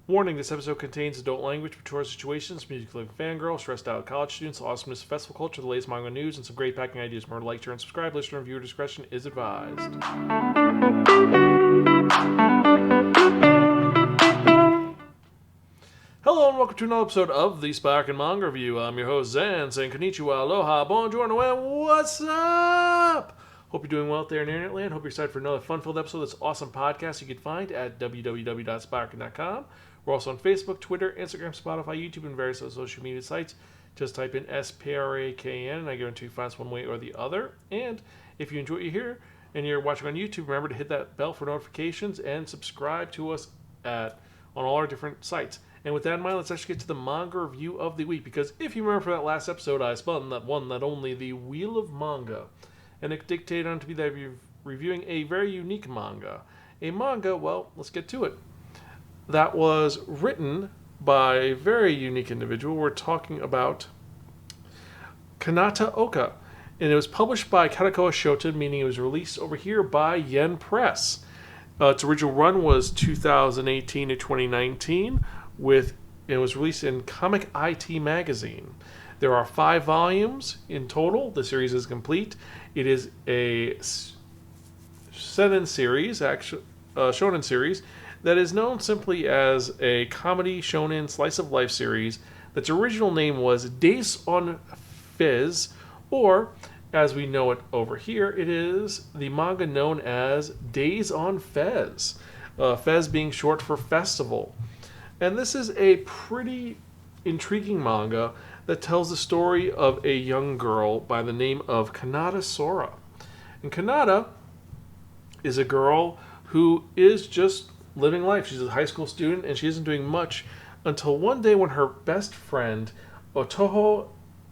Warning, this episode contains adult language, mature situations, music loving fangirl, stressed out college students, awesomeness, festival culture, the latest manga news, and some great packing ideas. Remember to like, share, and subscribe. Listener and viewer discretion is advised. Hello and welcome to another episode of the Spiraken Manga Review. I'm your host Zen, saying konnichiwa, aloha, bonjour, and what's up? Hope you're doing well out there in internet land. Hope you're excited for another fun-filled episode of this awesome podcast you can find at www.spiraken.com. We're also on Facebook, Twitter, Instagram, Spotify, YouTube, and various other social media sites. Just type in SPRAKN, and I guarantee you find us one way or the other. And if you enjoy what you hear and you're watching on YouTube, remember to hit that bell for notifications and subscribe to us on all our different sites. And with that in mind, let's actually get to the manga review of the week. Because if you remember from that last episode, I spun that one, that only, the Wheel of Manga. And it dictated on to be that reviewing a very unique manga. A manga, well, let's get to it. That was written by a very unique individual. We're talking about Kanato Oka. And it was published by Kanato Oka, meaning it was released over here by Yen Press. Its original run was 2018 to 2019. It was released in Comic IT magazine. There are 5 volumes in total. The series is complete. It is a seinen series, shonen series, that is known simply as a comedy shonen slice of life series. That's original name was Days on Fez, or as we know it over here, it is the manga known as Days on Fez. Fez being short for festival. And this is a pretty intriguing manga that tells the story of a young girl by the name of Kanata Sora. And Kanata is a girl who is just living life. She's a high school student and she isn't doing much until one day when her best friend, Otoho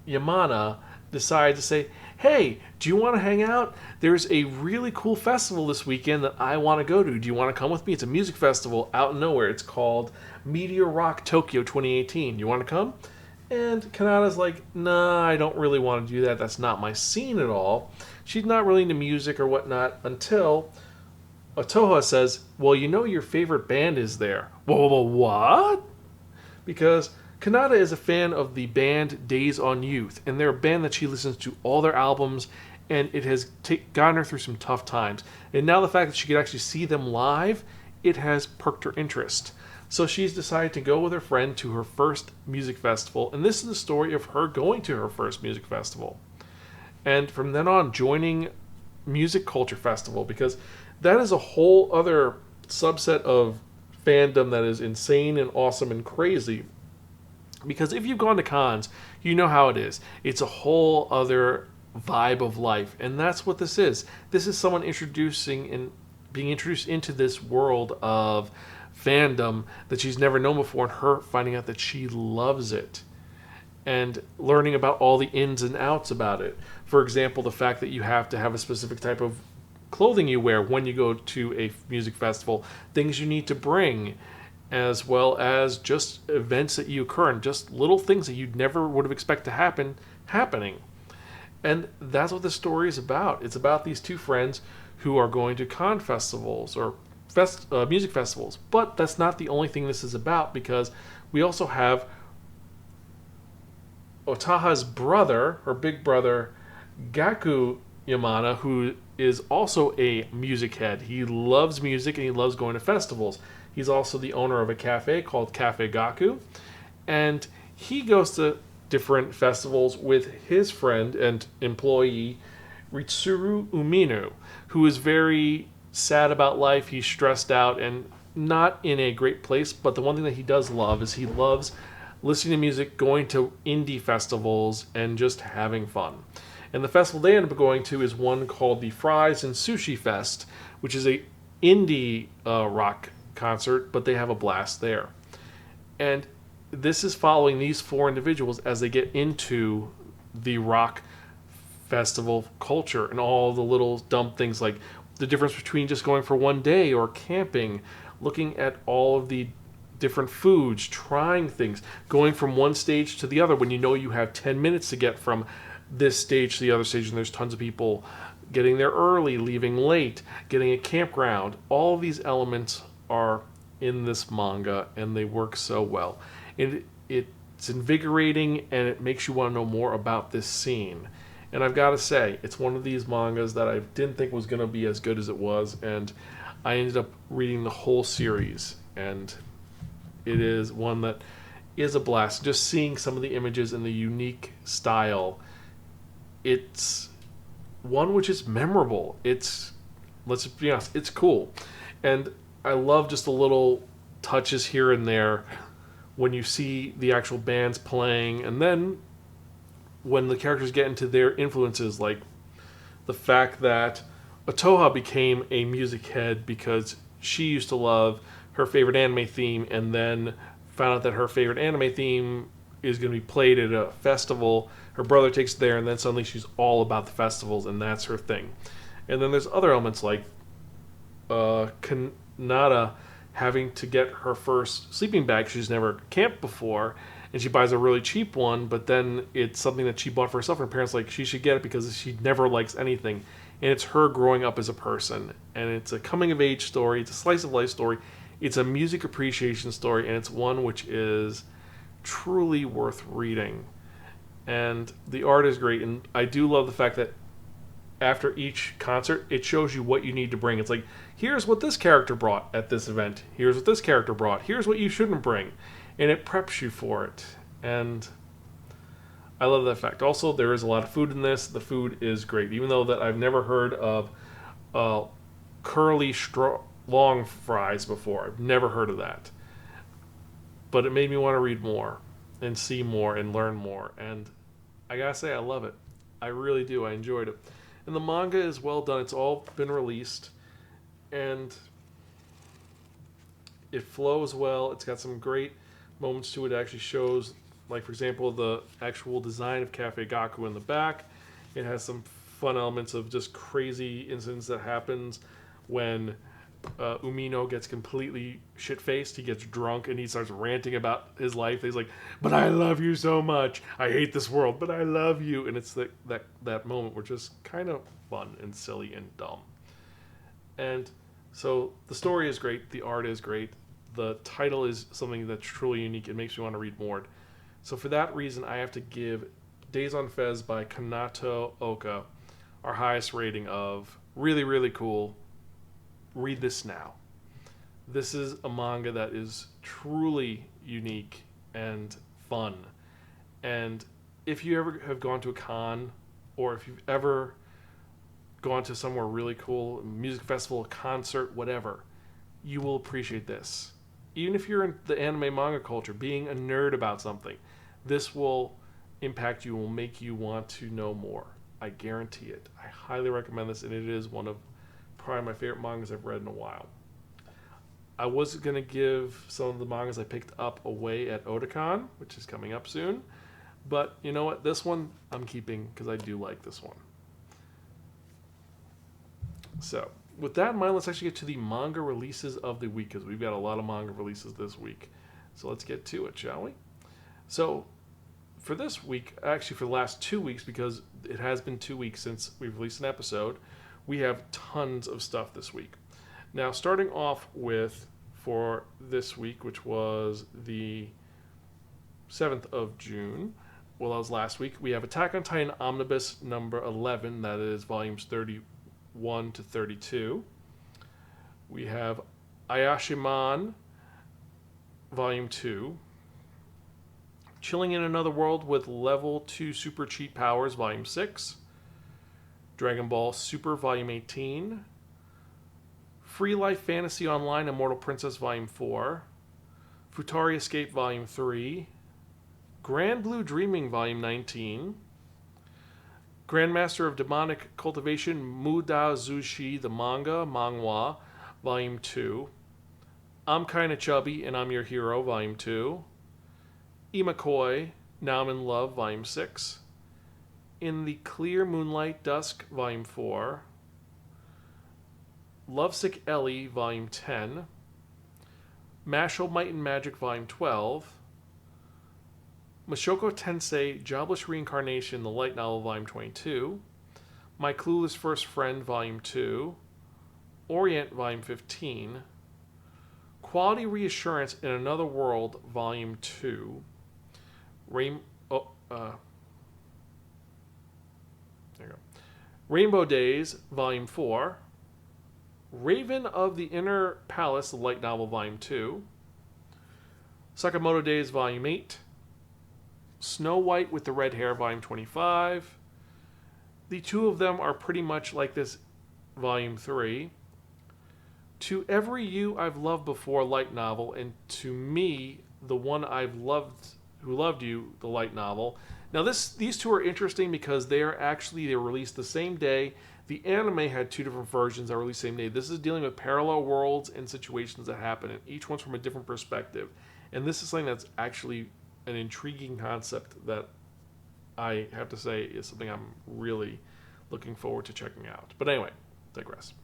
Yamana, decides to say, hey, do you want to hang out? There's a really cool festival this weekend that I want to go to. Do you want to come with me? It's a music festival out in nowhere. It's called Meteor Rock Tokyo 2018. You want to come? And Kanata's like, nah, I don't really want to do that. That's not my scene at all. She's not really into music or whatnot until Otoha says, well, you know your favorite band is there. Whoa, what? Because Kanata is a fan of the band Days on Youth, and they're a band that she listens to all their albums, and it has gotten her through some tough times. And now the fact that she could actually see them live, it has perked her interest. So she's decided to go with her friend to her first music festival, and this is the story of her going to her first music festival. And from then on, joining Music Culture Festival, because that is a whole other subset of fandom that is insane and awesome and crazy. Because if you've gone to cons, you know how it is. It's a whole other vibe of life, and that's what this is. This is someone being introduced into this world of fandom that she's never known before, and her finding out that she loves it and learning about all the ins and outs about it. For example, the fact that you have to have a specific type of clothing you wear when you go to a music festival, things you need to bring, as well as just events that you occur and just little things that you'd never would have expected to happening. And that's what the story is about. It's about these two friends who are going to con festivals or music festivals. But that's not the only thing this is about, because we also have Otaha's brother, her big brother, Gaku Yamana, who is also a music head. He loves music and he loves going to festivals. He's also the owner of a cafe called Cafe Gaku. And he goes to different festivals with his friend and employee, Ritsuru Umino, who is very sad about life. He's stressed out and not in a great place. But the one thing that he does love is he loves listening to music, going to indie festivals, and just having fun. And the festival they end up going to is one called the Fries and Sushi Fest, which is a indie rock concert, but they have a blast there. And this is following these 4 individuals as they get into the rock festival culture and all the little dumb things, like the difference between just going for one day or camping, looking at all of the different foods, trying things, going from one stage to the other when you know you have 10 minutes to get from this stage to the other stage, and there's tons of people getting there early, leaving late, getting a campground. All of these elements are in this manga, and they work so well. It's invigorating, and it makes you want to know more about this scene. And I've got to say, it's one of these mangas that I didn't think was going to be as good as it was, and I ended up reading the whole series, and it is one that is a blast. Just seeing some of the images and the unique style, it's one which is memorable. Let's be honest, it's cool. And I love just the little touches here and there when you see the actual bands playing, and then when the characters get into their influences, like the fact that Otoha became a music head because she used to love her favorite anime theme, and then found out that her favorite anime theme is going to be played at a festival. Her brother takes it there, and then suddenly she's all about the festivals, and that's her thing. And then there's other elements like Kanata having to get her first sleeping bag. She's never camped before, and she buys a really cheap one, but then it's something that she bought for herself, and her parents like she should get it because she never likes anything. And it's her growing up as a person, and it's a coming of age story, it's a slice of life story, it's a music appreciation story, and it's one which is truly worth reading. And the art is great, and I do love the fact that after each concert, it shows you what you need to bring. It's like, here's what this character brought at this event. Here's what this character brought. Here's what you shouldn't bring. And it preps you for it. And I love that fact. Also, there is a lot of food in this. The food is great. Even though that I've never heard of curly long fries before. I've never heard of that. But it made me want to read more and see more and learn more. And I gotta say, I love it. I really do. I enjoyed it. And the manga is well done. It's all been released. And it flows well. It's got some great moments to it. It actually shows, like, for example, the actual design of Cafe Gaku in the back. It has some fun elements of just crazy incidents that happens when Umino gets completely shit-faced. He gets drunk and he starts ranting about his life. He's like, but I love you so much. I hate this world, but I love you. And it's that moment where it's just kind of fun and silly and dumb. And so the story is great. The art is great. The title is something that's truly unique. It makes me want to read more. So for that reason, I have to give Days on Fez by Kanato Oka our highest rating of really, really cool. Read this now. This is a manga that is truly unique and fun. And if you ever have gone to a con, or if you've ever gone to somewhere really cool, a music festival, a concert, whatever, you will appreciate this. Even if you're in the anime manga culture, being a nerd about something, this will impact you, will make you want to know more. I guarantee it. I highly recommend this, and it is one of probably my favorite mangas I've read in a while. I was going to give some of the mangas I picked up away at Otakon, which is coming up soon. But you know what? This one I'm keeping because I do like this one. So with that in mind, let's actually get to the manga releases of the week, because we've got a lot of manga releases this week. So let's get to it, shall we? So for this week, actually for the last 2 weeks, because it has been 2 weeks since we've released an episode, we have tons of stuff this week. Now, starting off with, for this week, which was the 7th of June, well, that was last week, we have Attack on Titan Omnibus number 11, that is volumes 31 to 32. We have Ayashiman, volume 2. Chilling in Another World with Level 2 Super Cheat Powers, volume 6. Dragon Ball Super, volume 18. Free Life Fantasy Online Immortal Princess, volume 4. Futari Escape, volume 3. Grand Blue Dreaming, volume 19. Grandmaster of Demonic Cultivation Muda Zushi, the manga, manhwa, volume 2. I'm Kinda Chubby and I'm Your Hero, volume 2. Imakoi, Now I'm in Love, volume 6. In the Clear Moonlight Dusk, volume 4. Lovesick Ellie, volume 10. Mashle Might and Magic, volume 12. Mashoko Tensei, Jobless Reincarnation, the light novel, volume 22. My Clueless First Friend, volume 2. Orient, volume 15. Quality Reassurance in Another World, Volume 2. There you go. Rainbow Days, Volume 4. Raven of the Inner Palace, the light novel, Volume 2. Sakamoto Days, Volume 8. Snow White with the Red Hair, Volume 25. The two of them are pretty much like this, Volume 3. To Every You I've Loved Before, light novel, and To Me, the One I've Loved, Who Loved You, the light novel. Now these two are interesting because they were released the same day. The anime had two different versions that were released the same day. This is dealing with parallel worlds and situations that happen, and each one's from a different perspective. And this is something that's actually an intriguing concept that I have to say is something I'm really looking forward to checking out. But anyway, digress.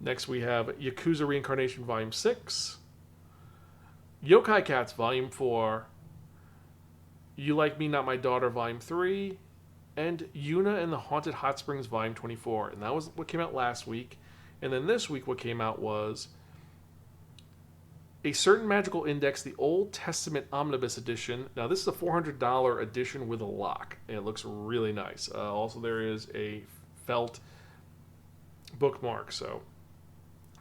Next we have Yakuza Reincarnation Volume 6. Yokai Cats Volume 4. You Like Me Not My Daughter Volume 3. And Yuna and the Haunted Hot Springs Volume 24. And that was what came out last week. And then this week what came out was A Certain Magical Index, the Old Testament Omnibus Edition. Now this is a $400 edition with a lock. And it looks really nice. Also there is a felt bookmark. So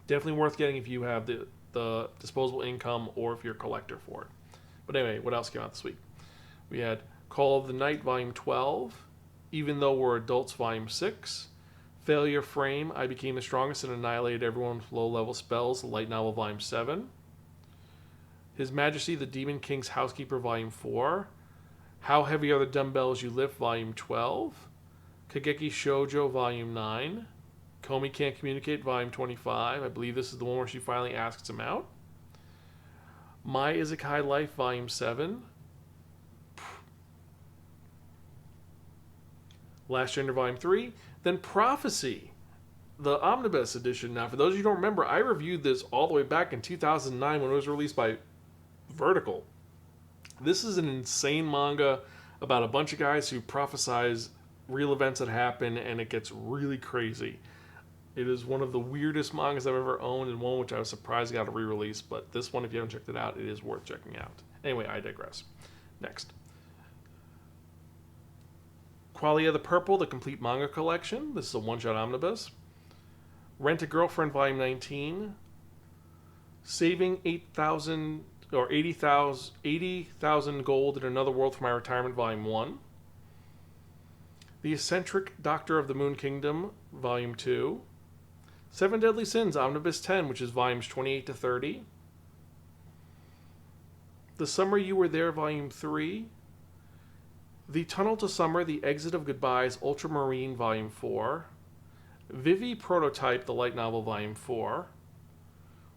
definitely worth getting if you have the disposable income or if you're a collector for it. But anyway, what else came out this week? We had Call of the Night Volume 12, Even Though We're Adults Volume 6, Failure Frame, I Became the Strongest and Annihilated Everyone with Low-Level Spells, the light novel Volume 7, His Majesty the Demon King's Housekeeper Volume 4, How Heavy Are the Dumbbells You Lift Volume 12, Kageki Shoujo Volume 9, Komi Can't Communicate Volume 25. I believe this is the one where she finally asks him out. My Isekai Life Volume 7. Last Gender Volume 3. Then Prophecy, the Omnibus Edition. Now, for those of you who don't remember, I reviewed this all the way back in 2009 when it was released by Vertical. This is an insane manga about a bunch of guys who prophesize real events that happen, and it gets really crazy. It is one of the weirdest mangas I've ever owned, and one which I was surprised got a re-release, but this one, if you haven't checked it out, it is worth checking out. Anyway, I digress. Next. Qualia the Purple, the Complete Manga Collection. This is a one-shot omnibus. Rent a Girlfriend, Volume 19. Saving 8,000 or 80,000 gold in Another World for My Retirement, Volume 1. The Eccentric Doctor of the Moon Kingdom, Volume 2. Seven Deadly Sins, Omnibus 10, which is volumes 28 to 30. The Summer You Were There, Volume 3. The Tunnel to Summer, The Exit of Goodbyes, Ultramarine, Volume 4. Vivi Prototype, the light novel, Volume 4.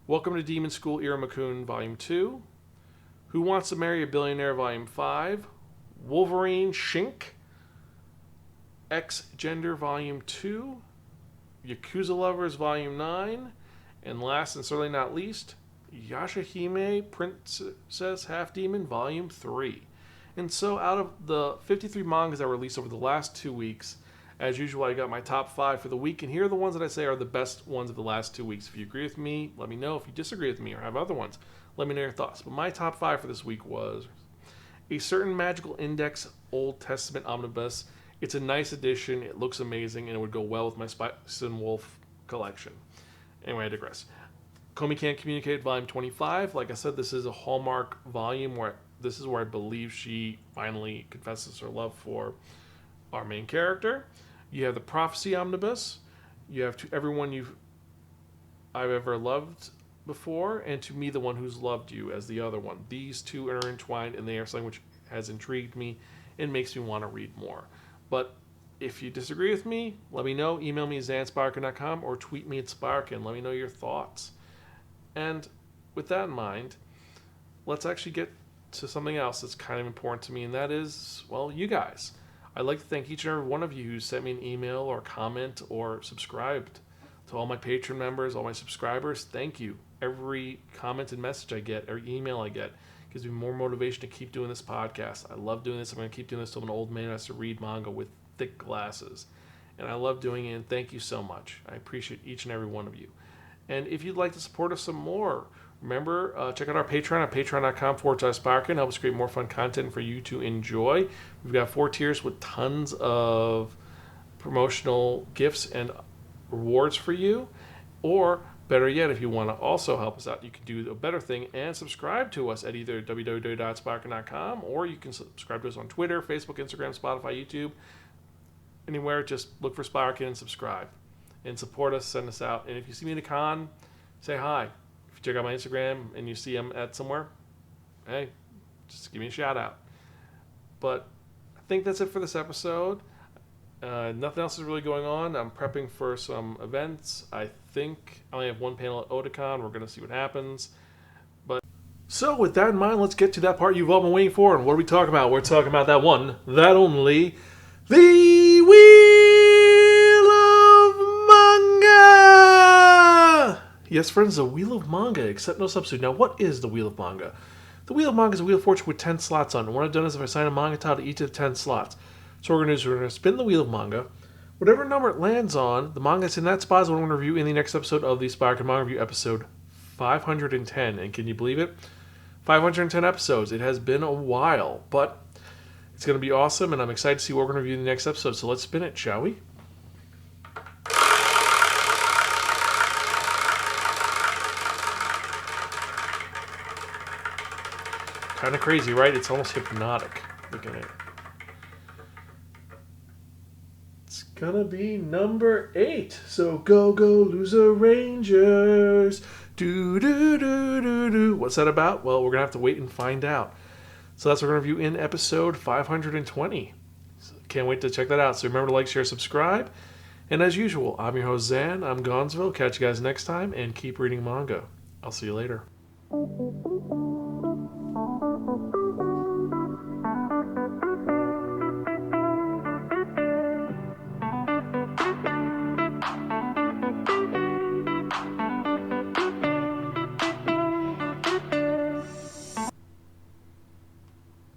Welcome to Demon School, Iramakun, Volume 2. Who Wants to Marry a Billionaire, Volume 5. Wolverine Shink, X Gender, Volume 2. Yakuza Lovers, Volume 9. And last and certainly not least, Yashahime, Princess Half Demon, Volume 3. And so out of the 53 mangas that were released over the last 2 weeks, as usual, I got my top 5 for the week, and here are the ones that I say are the best ones of the last 2 weeks. If you agree with me, let me know. If you disagree with me or have other ones, let me know your thoughts. But my top 5 for this week was A Certain Magical Index, Old Testament Omnibus. It's a nice edition, it looks amazing, and it would go well with my Spice and Wolf collection. Anyway, I digress. Komi Can't Communicate, Volume 25. Like I said, this is a Hallmark volume where this is where I believe she finally confesses her love for our main character. You have the Prophecy Omnibus. You have To Everyone I've Ever Loved Before, and To Me, the One Who's Loved You, as the other one. These two are entwined, and they are something which has intrigued me and makes me want to read more. But if you disagree with me, let me know. Email me at zanspiraken.com or tweet me at Spiraken. Let me know your thoughts. And with that in mind, let's actually get to something else that's kind of important to me, and that is, well, you guys. I'd like to thank each and every one of you who sent me an email or comment or subscribed. To all my Patreon members, all my subscribers, thank you. Every comment and message I get, every email I get, gives me more motivation to keep doing this podcast. I love doing this. I'm going to keep doing this till I'm an old man who has to read manga with thick glasses. And I love doing it, and thank you so much. I appreciate each and every one of you. And if you'd like to support us some more, Remember, check out our Patreon at patreon.com/Spiraken. Help us create more fun content for you to enjoy. We've got 4 tiers with tons of promotional gifts and rewards for you. Or, better yet, if you want to also help us out, you can do a better thing and subscribe to us at either www.spiraken.com, or you can subscribe to us on Twitter, Facebook, Instagram, Spotify, YouTube. Anywhere, just look for Spiraken and subscribe. And support us, send us out. And if you see me in a con, say hi. If you check out my Instagram and you see I'm at somewhere, hey, just give me a shout out. But I think that's it for this episode. Nothing else is really going on. I'm prepping for some events. I think I only have one panel at Otakon. We're going to see what happens. But so with that in mind, let's get to that part you've all been waiting for. And what are we talking about? We're talking about that one, that only, the Wheel of Manga! Yes, friends, the Wheel of Manga, except no substitute. Now, what is the Wheel of Manga? The Wheel of Manga is a Wheel of Fortune with 10 slots on it. And what I've done is I've assigned a manga title to each of the 10 slots. So we're going to spin the Wheel of Manga. Whatever number it lands on, the manga that's in that spot is what I'm going to review in the next episode of the Spiraken Manga Review, episode 510. And can you believe it? 510 episodes. It has been a while, but it's going to be awesome, and I'm excited to see what we're going to review in the next episode. So let's spin it, shall we? Kind of crazy, right? It's almost hypnotic. Look at it. It's gonna be number 8. So go, loser Rangers. Do, do, do, do, do. What's that about? Well, we're gonna have to wait and find out. So that's what we're gonna review in episode 520. So can't wait to check that out. So remember to like, share, subscribe. And as usual, I'm your host, Zan. I'm Gonzville. Catch you guys next time, and keep reading manga. I'll see you later.